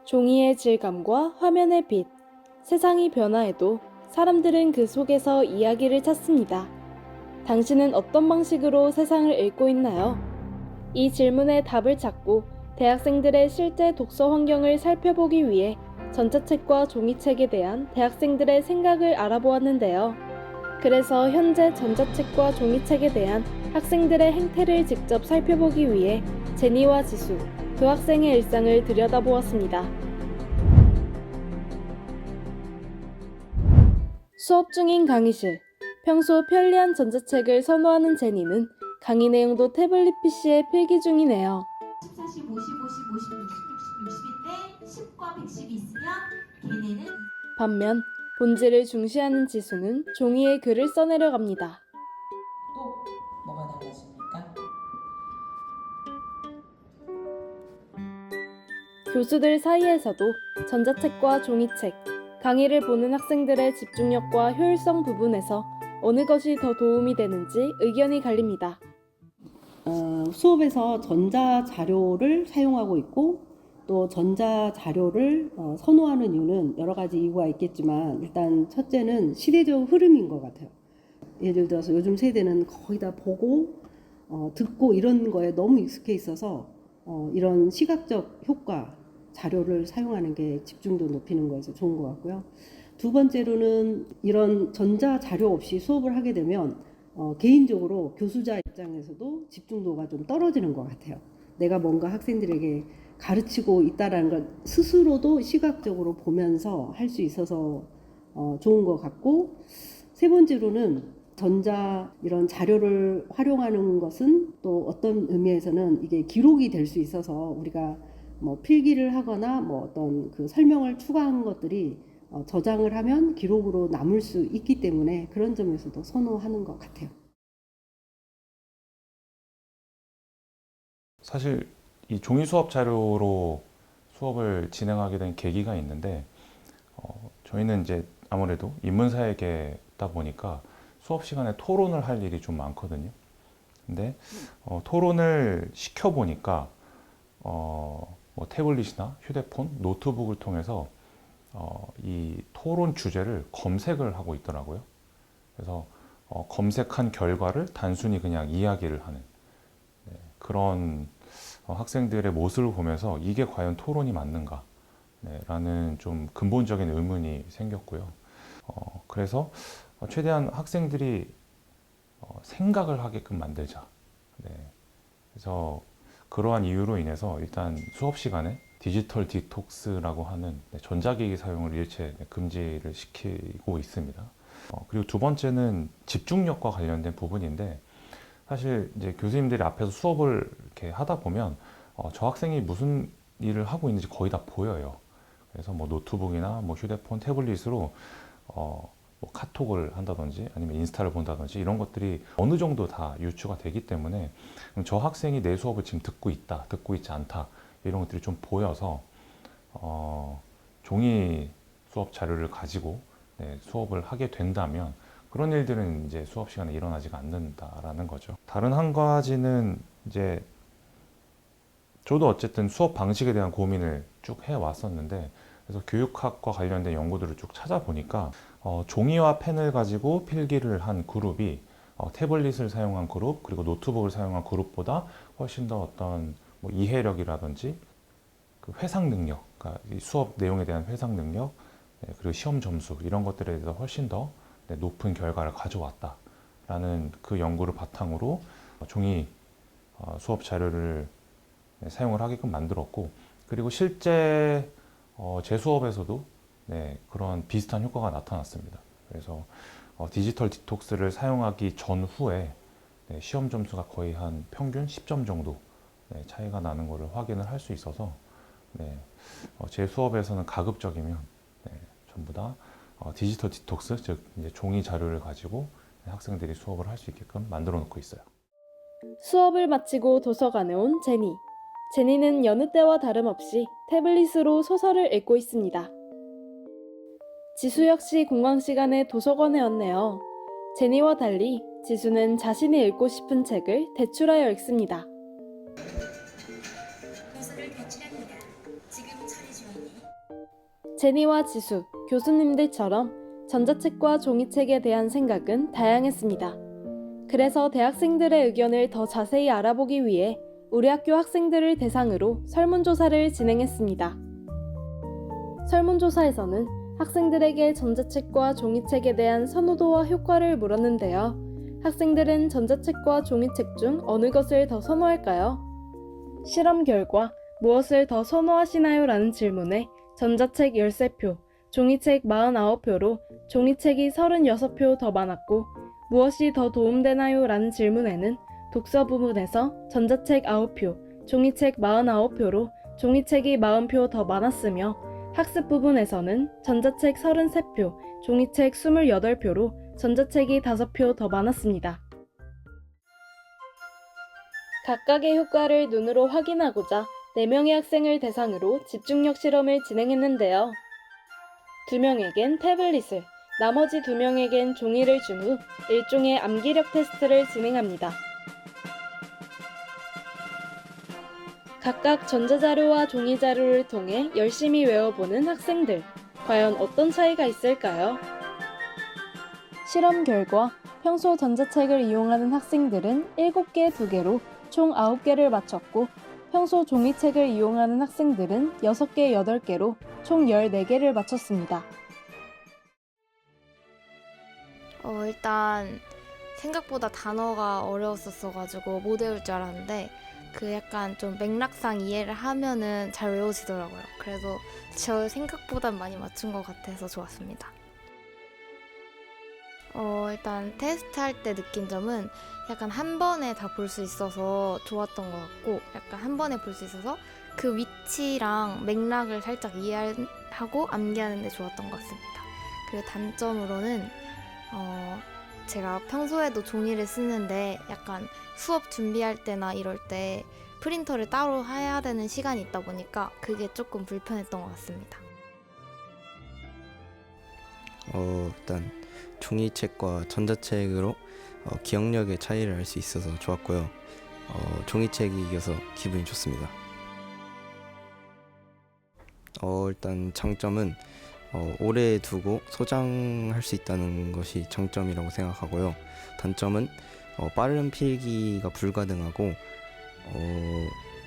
종이의 질감과 화면의 빛, 세상이 변화해도 사람들은 그 속에서 이야기를 찾습니다. 당신은 어떤 방식으로 세상을 읽고 있나요? 이 질문에 답을 찾고 대학생들의 실제 독서 환경을 살펴보기 위해 전자책과 종이책에 대한 대학생들의 생각을 알아보았는데요. 그래서 현재 전자책과 종이책에 대한 학생들의 행태를 직접 살펴보기 위해 제니와 지수, 두 학생의 일상을 들여다보았습니다. 수업 중인 강의실. 평소 편리한 전자책을 선호하는 제니는 강의 내용도 태블릿 PC에 필기 중이네요. 40, 50, 50, 50, 60, 60, 60인데 10과 110이 있으면 걔네는 반면 본질을 중시하는 지수는 종이에 글을 써내려 갑니다. 또 뭐가 달라집니까? 교수들 사이에서도 전자책과 종이책, 강의를 보는 학생들의 집중력과 효율성 부분에서 어느 것이 더 도움이 되는지 의견이 갈립니다. 수업에서 전자자료를 사용하고 있고 또 전자자료를 선호하는 이유는 여러 가지 이유가 있겠지만 일단 첫째는 시대적 흐름인 것 같아요. 예를 들어서 요즘 세대는 거의 다 보고 듣고 이런 거에 너무 익숙해 있어서 이런 시각적 효과, 자료를 사용하는 게 집중도 높이는 거에서 좋은 것 같고요. 두 번째로는 이런 전자자료 없이 수업을 하게 되면 개인적으로 교수자 입장에서도 집중도가 좀 떨어지는 것 같아요. 내가 뭔가 학생들에게 가르치고 있다라는 걸 스스로도 시각적으로 보면서 할 수 있어서 좋은 것 같고, 세 번째로는 이런 자료를 활용하는 것은 또 어떤 의미에서는 이게 기록이 될 수 있어서 우리가 뭐 필기를 하거나 뭐 어떤 그 설명을 추가한 것들이 저장을 하면 기록으로 남을 수 있기 때문에 그런 점에서도 선호하는 것 같아요. 사실 이 종이 수업 자료로 수업을 진행하게 된 계기가 있는데, 저희는 이제 아무래도 인문사회계다 보니까 수업 시간에 토론을 할 일이 좀 많거든요. 근데 토론을 시켜보니까 뭐 태블릿이나 휴대폰, 노트북을 통해서 이 토론 주제를 검색을 하고 있더라고요. 그래서 검색한 결과를 단순히 그냥 이야기를 하는 그런 학생들의 모습을 보면서 이게 과연 토론이 맞는가? 라는 좀 근본적인 의문이 생겼고요. 그래서 최대한 학생들이 생각을 하게끔 만들자. 그래서 그러한 이유로 인해서 일단 수업 시간에 디지털 디톡스라고 하는 전자기기 사용을 일체 금지를 시키고 있습니다. 그리고 두 번째는 집중력과 관련된 부분인데, 사실 이제 교수님들이 앞에서 수업을 이렇게 하다 보면 저 학생이 무슨 일을 하고 있는지 거의 다 보여요. 그래서 뭐 노트북이나 뭐 휴대폰, 태블릿으로 뭐 카톡을 한다든지 아니면 인스타를 본다든지 이런 것들이 어느 정도 다 유추가 되기 때문에 저 학생이 내 수업을 지금 듣고 있다, 듣고 있지 않다 이런 것들이 좀 보여서 종이 수업 자료를 가지고 수업을 하게 된다면 그런 일들은 이제 수업 시간에 일어나지가 않는다라는 거죠. 다른 한 가지는 이제 저도 어쨌든 수업 방식에 대한 고민을 쭉 해왔었는데, 그래서 교육학과 관련된 연구들을 쭉 찾아보니까 종이와 펜을 가지고 필기를 한 그룹이 태블릿을 사용한 그룹 그리고 노트북을 사용한 그룹보다 훨씬 더 어떤 뭐 이해력이라든지 그 회상 능력, 그러니까 이 수업 내용에 대한 회상 능력, 그리고 시험 점수 이런 것들에 대해서 훨씬 더 높은 결과를 가져왔다라는 그 연구를 바탕으로 종이 수업 자료를 사용을 하게끔 만들었고, 그리고 실제 제 수업에서도 그런 비슷한 효과가 나타났습니다. 그래서 디지털 디톡스를 사용하기 전후에 시험 점수가 거의 한 평균 10점 정도 차이가 나는 것을 확인을 할 수 있어서 제 수업에서는 가급적이면 전부 다 디지털 디톡스, 즉 이제 종이 자료를 가지고 학생들이 수업을 할 수 있게끔 만들어 놓고 있어요. 수업을 마치고 도서관에 온 제니. 제니는 여느 때와 다름없이 태블릿으로 소설을 읽고 있습니다. 지수 역시 공강 시간에 도서관에 왔네요. 제니와 달리 지수는 자신이 읽고 싶은 책을 대출하여 읽습니다. 교수를 진출합니다. 지금 처리 중이니 제니와 지수, 교수님들처럼 전자책과 종이책에 대한 생각은 다양했습니다. 그래서 대학생들의 의견을 더 자세히 알아보기 위해 우리 학교 학생들을 대상으로 설문조사를 진행했습니다. 설문조사에서는 학생들에게 전자책과 종이책에 대한 선호도와 효과를 물었는데요. 학생들은 전자책과 종이책 중 어느 것을 더 선호할까요? 실험 결과 무엇을 더 선호하시나요? 라는 질문에 전자책 13표, 종이책 49표로 종이책이 36표 더 많았고 무엇이 더 도움되나요? 라는 질문에는 독서 부분에서 전자책 9표, 종이책 49표로 종이책이 40표 더 많았으며 학습 부분에서는 전자책 33표, 종이책 28표로 전자책이 5표 더 많았습니다. 각각의 효과를 눈으로 확인하고자 4명의 학생을 대상으로 집중력 실험을 진행했는데요. 2명에겐 태블릿을, 나머지 2명에겐 종이를 준 후 일종의 암기력 테스트를 진행합니다. 각각 전자자료와 종이자료를 통해 열심히 외워보는 학생들. 과연 어떤 차이가 있을까요? 실험 결과 평소 전자책을 이용하는 학생들은 7개 2개로 총 9개를 맞췄고 평소 종이책을 이용하는 학생들은 6개 8개로 총 14개를 맞췄습니다. 일단 생각보다 단어가 어려웠었어가지고 못 외울 줄 알았는데 그 약간 좀 맥락상 이해를 하면은 잘 외워지더라고요. 그래서 저 생각보단 많이 맞춘 것 같아서 좋았습니다. 일단 테스트할 때 느낀 점은 약간 한 번에 다 볼 수 있어서 좋았던 것 같고 약간 한 번에 볼 수 있어서 그 위치랑 맥락을 살짝 이해하고 암기하는 데 좋았던 것 같습니다. 그리고 단점으로는 제가 평소에도 종이를 쓰는데 약간 수업 준비할 때나 이럴 때 프린터를 따로 해야 되는 시간이 있다 보니까 그게 조금 불편했던 것 같습니다. 일단 종이책과 전자책으로 기억력의 차이를 알 수 있어서 좋았고요. 종이책이 이겨서 기분이 좋습니다. 일단 장점은 오래 두고 소장할 수 있다는 것이 장점이라고 생각하고요. 단점은 빠른 필기가 불가능하고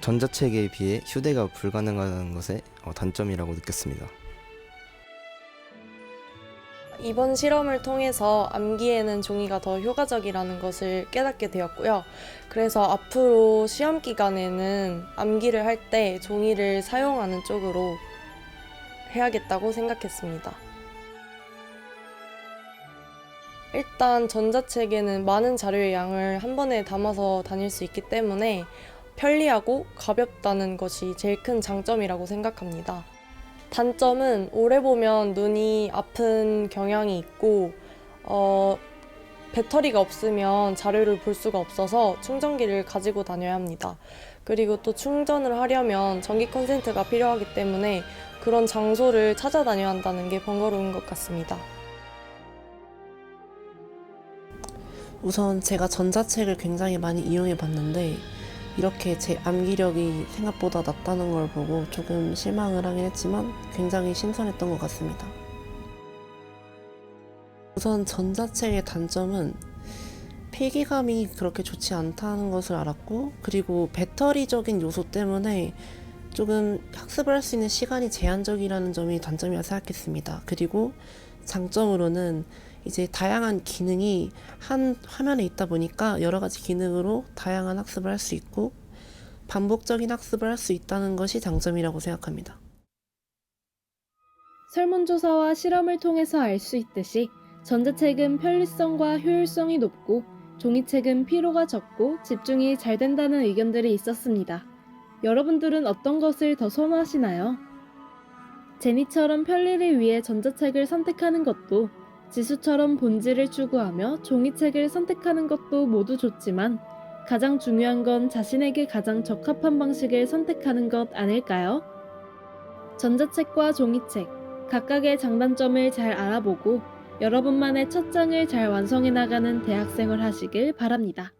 전자책에 비해 휴대가 불가능하다는 것에 단점이라고 느꼈습니다. 이번 실험을 통해서 암기에는 종이가 더 효과적이라는 것을 깨닫게 되었고요. 그래서 앞으로 시험 기간에는 암기를 할 때 종이를 사용하는 쪽으로 해야겠다고 생각했습니다. 일단 전자책에는 많은 자료의 양을 한 번에 담아서 다닐 수 있기 때문에 편리하고 가볍다는 것이 제일 큰 장점이라고 생각합니다. 단점은 오래 보면 눈이 아픈 경향이 있고 배터리가 없으면 자료를 볼 수가 없어서 충전기를 가지고 다녀야 합니다. 그리고 또 충전을 하려면 전기 콘센트가 필요하기 때문에 그런 장소를 찾아다녀야 한다는 게 번거로운 것 같습니다. 우선 제가 전자책을 굉장히 많이 이용해 봤는데 이렇게 제 암기력이 생각보다 낮다는 걸 보고 조금 실망을 하긴 했지만 굉장히 신선했던 것 같습니다. 우선 전자책의 단점은 필기감이 그렇게 좋지 않다는 것을 알았고 그리고 배터리적인 요소 때문에 조금 학습을 할 수 있는 시간이 제한적이라는 점이 단점이라 생각했습니다. 그리고 장점으로는 이제 다양한 기능이 한 화면에 있다 보니까 여러 가지 기능으로 다양한 학습을 할 수 있고 반복적인 학습을 할 수 있다는 것이 장점이라고 생각합니다. 설문조사와 실험을 통해서 알 수 있듯이 전자책은 편리성과 효율성이 높고 종이책은 피로가 적고 집중이 잘 된다는 의견들이 있었습니다. 여러분들은 어떤 것을 더 선호하시나요? 제니처럼 편리를 위해 전자책을 선택하는 것도 지수처럼 본질을 추구하며 종이책을 선택하는 것도 모두 좋지만 가장 중요한 건 자신에게 가장 적합한 방식을 선택하는 것 아닐까요? 전자책과 종이책, 각각의 장단점을 잘 알아보고 여러분만의 첫 장을 잘 완성해 나가는 대학생활 하시길 바랍니다.